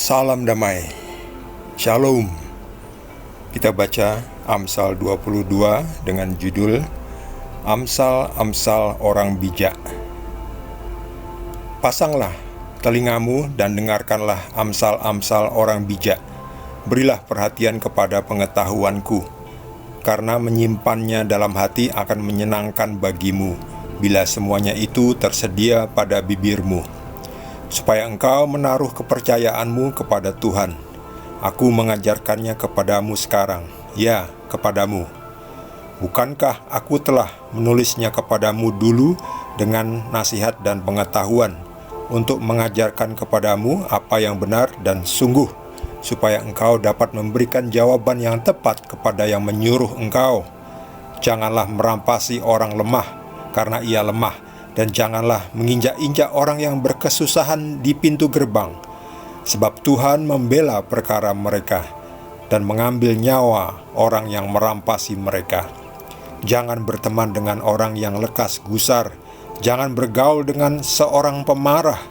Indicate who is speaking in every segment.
Speaker 1: Salam damai, Shalom. Kita baca Amsal 22 dengan judul Amsal-amsal orang bijak. Pasanglah telingamu dan dengarkanlah amsal-amsal orang bijak. Berilah perhatian kepada pengetahuanku, karena menyimpannya dalam hati akan menyenangkan bagimu, bila semuanya itu tersedia pada bibirmu. Supaya engkau menaruh kepercayaanmu kepada Tuhan. Aku mengajarkannya kepadamu sekarang, ya, kepadamu. Bukankah aku telah menulisnya kepadamu dulu dengan nasihat dan pengetahuan, untuk mengajarkan kepadamu apa yang benar dan sungguh, supaya engkau dapat memberikan jawaban yang tepat kepada yang menyuruh engkau. Janganlah merampasi orang lemah, karena ia lemah, dan janganlah menginjak-injak orang yang berkesusahan di pintu gerbang, sebab Tuhan membela perkara mereka dan mengambil nyawa orang yang merampasi mereka. Jangan berteman dengan orang yang lekas gusar, jangan bergaul dengan seorang pemarah,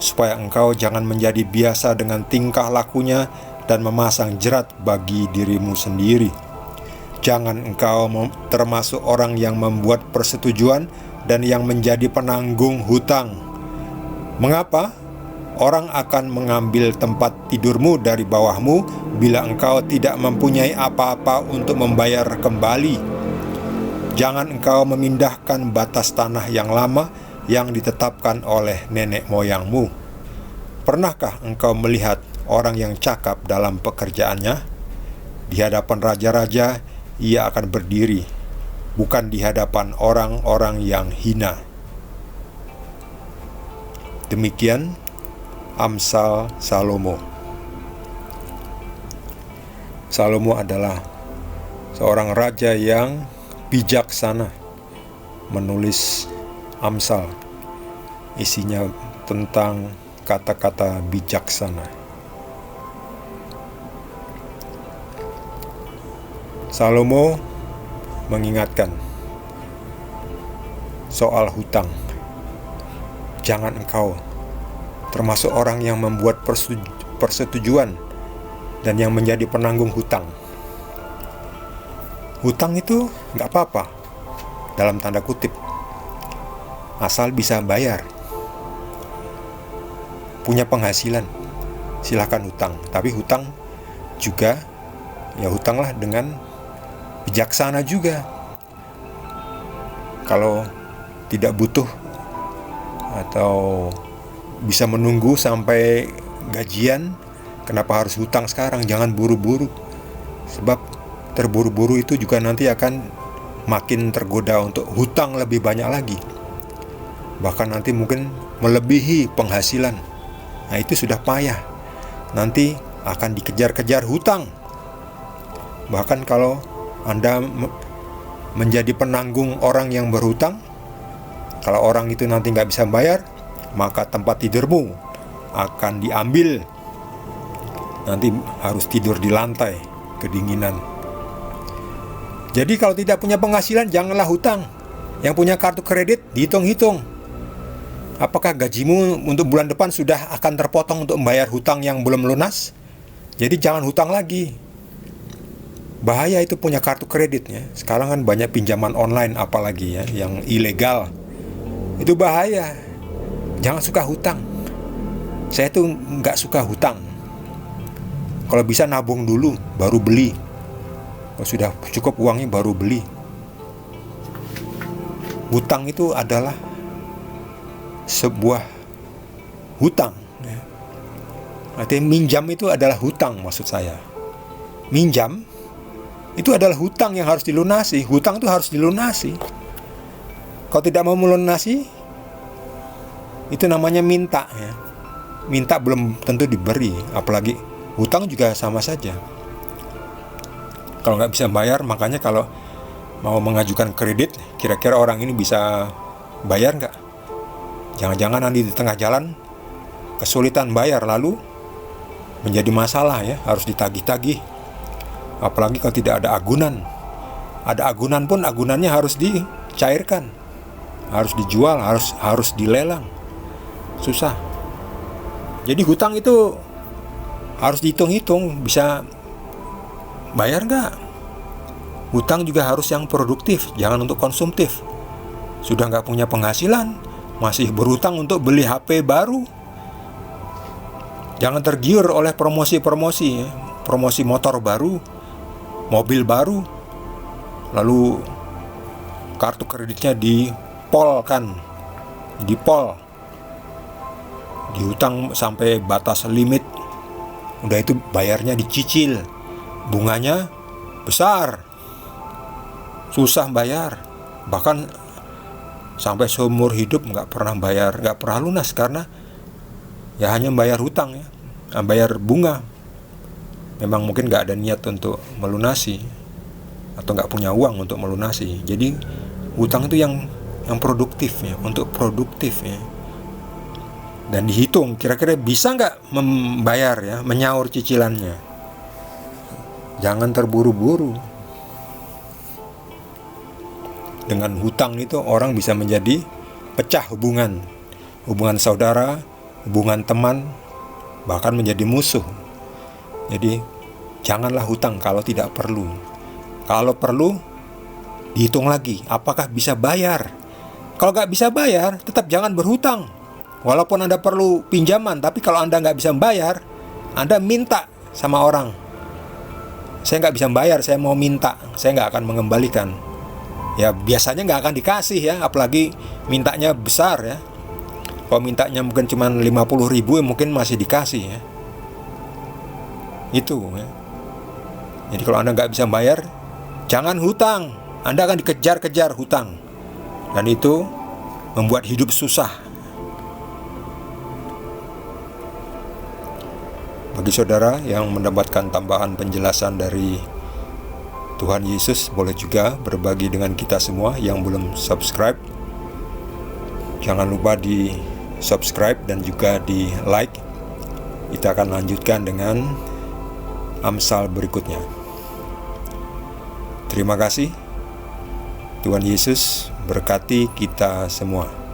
Speaker 1: supaya engkau jangan menjadi biasa dengan tingkah lakunya dan memasang jerat bagi dirimu sendiri. Jangan engkau termasuk orang yang membuat persetujuan dan yang menjadi penanggung hutang. Mengapa? Orang akan mengambil tempat tidurmu dari bawahmu bila engkau tidak mempunyai apa-apa untuk membayar kembali. Jangan engkau memindahkan batas tanah yang lama yang ditetapkan oleh nenek moyangmu. Pernahkah engkau melihat orang yang cakap dalam pekerjaannya? Di hadapan raja-raja ia akan berdiri, bukan di hadapan orang-orang yang hina. Demikian Amsal Salomo. Salomo adalah seorang raja yang bijaksana, menulis Amsal. Isinya tentang kata-kata bijaksana. Salomo mengingatkan soal hutang. Jangan engkau termasuk orang yang membuat persetujuan dan yang menjadi penanggung hutang. Hutang itu nggak apa-apa, dalam tanda kutip, asal bisa bayar. Punya penghasilan, silahkan hutang. Tapi hutang juga, ya hutanglah dengan bijaksana juga. Kalau tidak butuh atau bisa menunggu sampai gajian, kenapa harus hutang sekarang? Jangan buru-buru, sebab terburu-buru itu juga nanti akan makin tergoda untuk hutang lebih banyak lagi, bahkan nanti mungkin melebihi penghasilan. Nah, itu sudah payah, nanti akan dikejar-kejar hutang. Bahkan kalau Anda menjadi penanggung orang yang berhutang, kalau orang itu nanti nggak bisa bayar, maka tempat tidurmu akan diambil. Nanti harus tidur di lantai, kedinginan. Jadi kalau tidak punya penghasilan, janganlah hutang. Yang punya kartu kredit, dihitung-hitung. Apakah gajimu untuk bulan depan sudah akan terpotong untuk membayar hutang yang belum lunas? Jadi jangan hutang lagi. Bahaya itu punya kartu kreditnya. Sekarang kan banyak pinjaman online apalagi ya, yang ilegal. Itu bahaya. Jangan suka hutang. Saya tuh nggak suka hutang. Kalau bisa nabung dulu, baru beli. Kalau sudah cukup uangnya, baru beli. Hutang itu adalah sebuah hutang. Artinya minjam itu adalah hutang, maksud saya. Minjam itu adalah hutang yang harus dilunasi. Hutang itu harus dilunasi. Kalau tidak mau melunasi, itu namanya minta ya. Minta belum tentu diberi, apalagi hutang juga sama saja. Kalau nggak bisa bayar, makanya kalau mau mengajukan kredit, kira-kira orang ini bisa bayar nggak? Jangan-jangan nanti di tengah jalan kesulitan bayar, lalu menjadi masalah ya, harus ditagih-tagih. Apalagi kalau tidak ada agunan. Ada agunan pun, agunannya harus dicairkan, harus dijual, harus dilelang. Susah. Jadi hutang itu harus dihitung-hitung, bisa bayar nggak. Hutang juga harus yang produktif, jangan untuk konsumtif. Sudah nggak punya penghasilan, masih berhutang untuk beli HP baru. Jangan tergiur oleh promosi-promosi ya. Promosi motor baru, mobil baru, lalu kartu kreditnya dipol, dihutang sampai batas limit. Udah itu bayarnya dicicil, bunganya besar, susah bayar, bahkan sampai seumur hidup nggak pernah lunas, karena ya hanya bayar hutang ya, bayar bunga. Memang mungkin nggak ada niat untuk melunasi, atau nggak punya uang untuk melunasi. Jadi hutang itu yang produktif ya, untuk produktif ya. Dan dihitung kira-kira bisa nggak membayar ya, menyaur cicilannya. Jangan terburu-buru. Dengan hutang itu orang bisa menjadi pecah hubungan saudara, hubungan teman, bahkan menjadi musuh. Jadi janganlah hutang kalau tidak perlu. Kalau perlu, dihitung lagi apakah bisa bayar. Kalau nggak bisa bayar, tetap jangan berhutang. Walaupun Anda perlu pinjaman, tapi kalau Anda nggak bisa bayar, Anda minta sama orang. Saya nggak bisa bayar, saya mau minta, saya nggak akan mengembalikan. Ya biasanya nggak akan dikasih ya, apalagi mintanya besar ya. Kalau mintanya mungkin cuma 50.000 mungkin masih dikasih ya. Itu ya. Jadi kalau Anda nggak bisa bayar, jangan hutang. Anda akan dikejar-kejar hutang, dan itu membuat hidup susah. Bagi saudara yang mendapatkan tambahan penjelasan dari Tuhan Yesus, boleh juga berbagi dengan kita semua yang belum subscribe. Jangan lupa di subscribe dan juga di like. Kita akan lanjutkan dengan Amsal berikutnya. Terima kasih. Tuhan Yesus berkati kita semua.